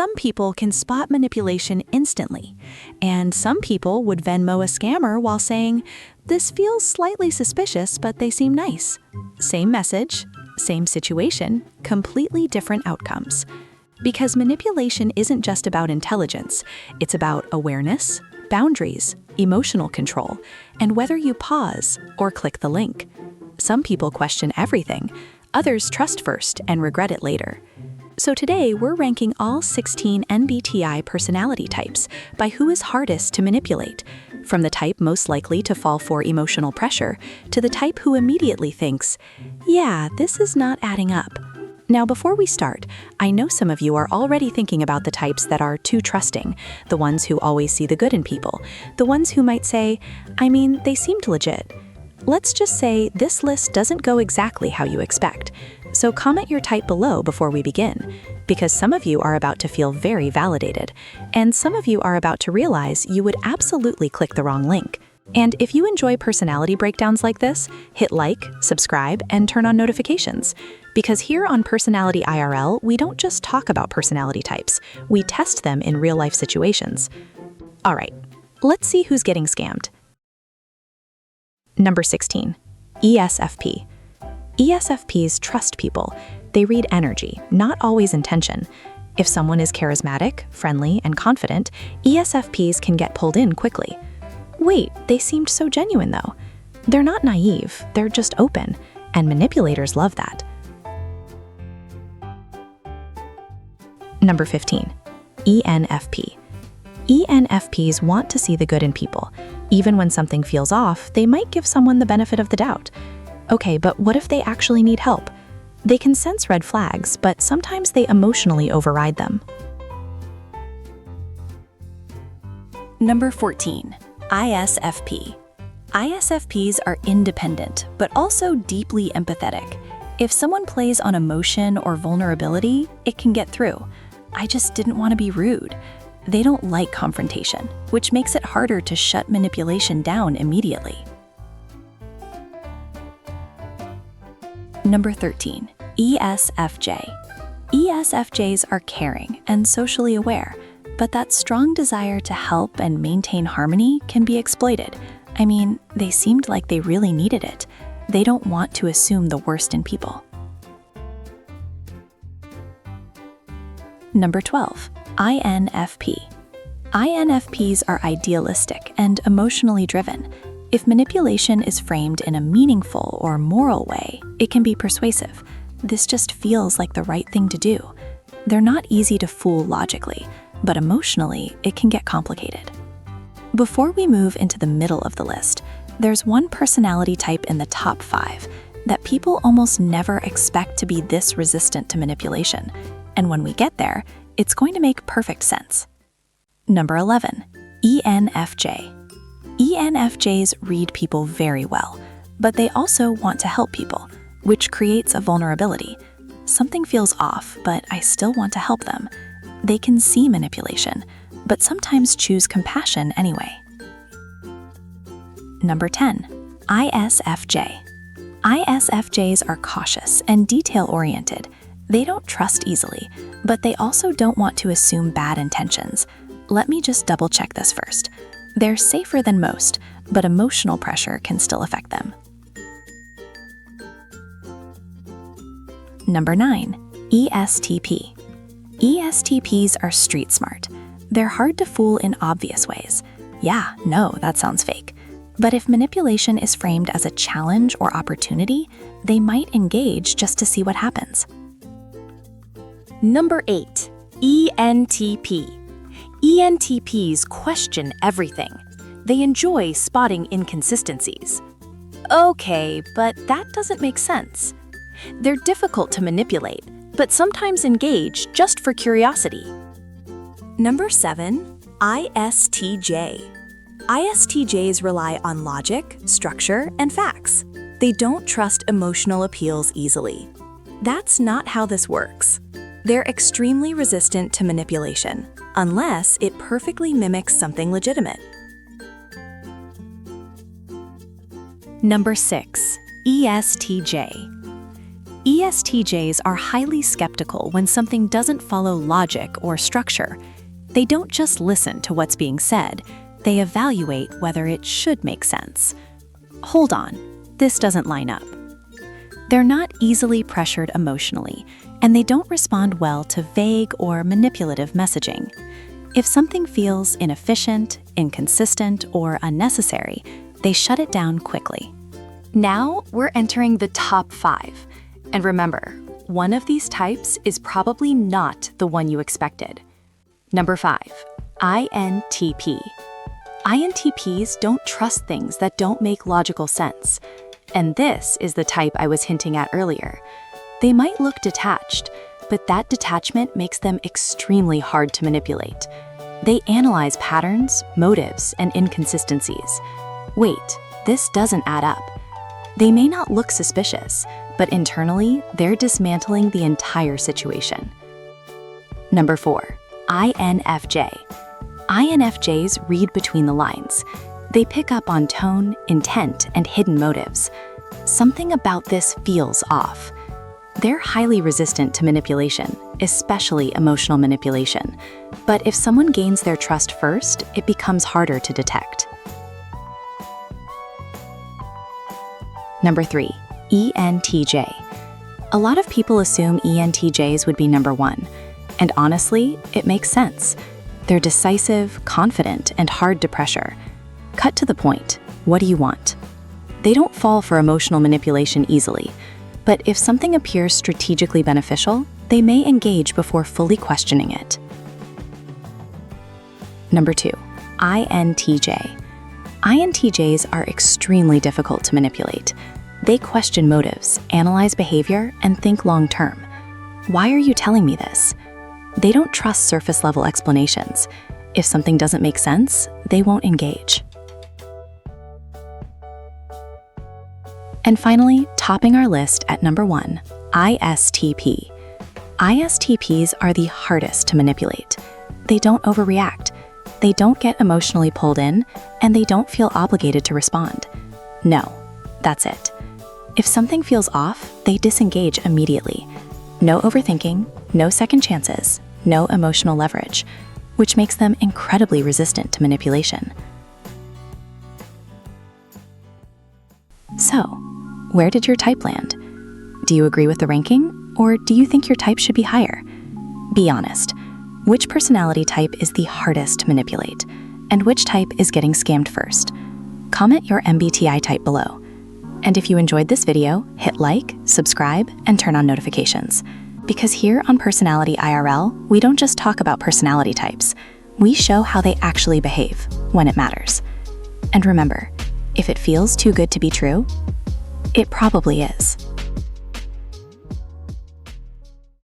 Some people can spot manipulation instantly, and some people would Venmo a scammer while saying, "This feels slightly suspicious, but they seem nice." Same message, same situation, completely different outcomes. Because manipulation isn't just about intelligence, it's about awareness, boundaries, emotional control, and whether you pause or click the link. Some people question everything, others trust first and regret it later. So today, we're ranking all 16 MBTI personality types by who is hardest to manipulate, from the type most likely to fall for emotional pressure to the type who immediately thinks, "Yeah, this is not adding up." Now, before we start, I know some of you are already thinking about the types that are too trusting, the ones who always see the good in people, the ones who might say, "I mean, they seemed legit." Let's just say this list doesn't go exactly how you expect. So comment your type below before we begin, because some of you are about to feel very validated, and some of you are about to realize you would absolutely click the wrong link. And if you enjoy personality breakdowns like this, hit like, subscribe, and turn on notifications. Because here on Personality IRL, we don't just talk about personality types, we test them in real-life situations. All right, let's see who's getting scammed. Number 16, ESFP. ESFPs trust people. They read energy, not always intention. If someone is charismatic, friendly, and confident, ESFPs can get pulled in quickly. Wait, they seemed so genuine though. They're not naive, they're just open, and manipulators love that. Number 15, ENFP. ENFPs want to see the good in people. Even when something feels off, they might give someone the benefit of the doubt. Okay, but what if they actually need help? They can sense red flags, but sometimes they emotionally override them. Number 14, ISFP. ISFPs are independent, but also deeply empathetic. If someone plays on emotion or vulnerability, it can get through. "I just didn't want to be rude." They don't like confrontation, which makes it harder to shut manipulation down immediately. Number 13, ESFJ. ESFJs are caring and socially aware, but that strong desire to help and maintain harmony can be exploited. I mean, they seemed like they really needed it. They don't want to assume the worst in people. Number 12, INFP. INFPs are idealistic and emotionally driven. If manipulation is framed in a meaningful or moral way, it can be persuasive. This just feels like the right thing to do. They're not easy to fool logically, but emotionally, it can get complicated. Before we move into the middle of the list, there's one personality type in the top 5 that people almost never expect to be this resistant to manipulation. And when we get there, it's going to make perfect sense. Number 11, ENFJ. ENFJs read people very well, but they also want to help people, which creates a vulnerability. Something feels off, but I still want to help them. They can see manipulation, but sometimes choose compassion anyway. Number 10, ISFJ. ISFJs are cautious and detail-oriented. They don't trust easily, but they also don't want to assume bad intentions. Let me just double-check this first. They're safer than most, but emotional pressure can still affect them. Number 9, ESTP. ESTPs are street smart. They're hard to fool in obvious ways. Yeah, no, that sounds fake. But if manipulation is framed as a challenge or opportunity, they might engage just to see what happens. Number 8, ENTP. ENTPs question everything. They enjoy spotting inconsistencies. Okay, but that doesn't make sense. They're difficult to manipulate, but sometimes engage just for curiosity. Number 7, ISTJ. ISTJs rely on logic, structure, and facts. They don't trust emotional appeals easily. That's not how this works. They're extremely resistant to manipulation, unless it perfectly mimics something legitimate. Number 6, ESTJ. ESTJs are highly skeptical when something doesn't follow logic or structure. They don't just listen to what's being said, they evaluate whether it should make sense. Hold on, this doesn't line up. They're not easily pressured emotionally, and they don't respond well to vague or manipulative messaging. If something feels inefficient, inconsistent, or unnecessary, they shut it down quickly. Now we're entering the top 5. And remember, one of these types is probably not the one you expected. Number 5, INTP. INTPs don't trust things that don't make logical sense. And this is the type I was hinting at earlier. They might look detached, but that detachment makes them extremely hard to manipulate. They analyze patterns, motives, and inconsistencies. Wait, this doesn't add up. They may not look suspicious, but internally, they're dismantling the entire situation. Number 4, INFJ. INFJs read between the lines. They pick up on tone, intent, and hidden motives. Something about this feels off. They're highly resistant to manipulation, especially emotional manipulation. But if someone gains their trust first, it becomes harder to detect. Number 3, ENTJ. A lot of people assume ENTJs would be number 1. And honestly, it makes sense. They're decisive, confident, and hard to pressure. Cut to the point. What do you want? They don't fall for emotional manipulation easily. But if something appears strategically beneficial, they may engage before fully questioning it. Number 2, INTJ. INTJs are extremely difficult to manipulate. They question motives, analyze behavior, and think long-term. Why are you telling me this? They don't trust surface-level explanations. If something doesn't make sense, they won't engage. And finally, topping our list at number 1, ISTP. ISTPs are the hardest to manipulate. They don't overreact. They don't get emotionally pulled in, and they don't feel obligated to respond. No, that's it. If something feels off, they disengage immediately. No overthinking, no second chances, no emotional leverage, which makes them incredibly resistant to manipulation. So, where did your type land? Do you agree with the ranking, or do you think your type should be higher? Be honest. Which personality type is the hardest to manipulate? And which type is getting scammed first? Comment your MBTI type below. And if you enjoyed this video, hit like, subscribe, and turn on notifications. Because here on Personality IRL, we don't just talk about personality types. We show how they actually behave when it matters. And remember, if it feels too good to be true, it probably is.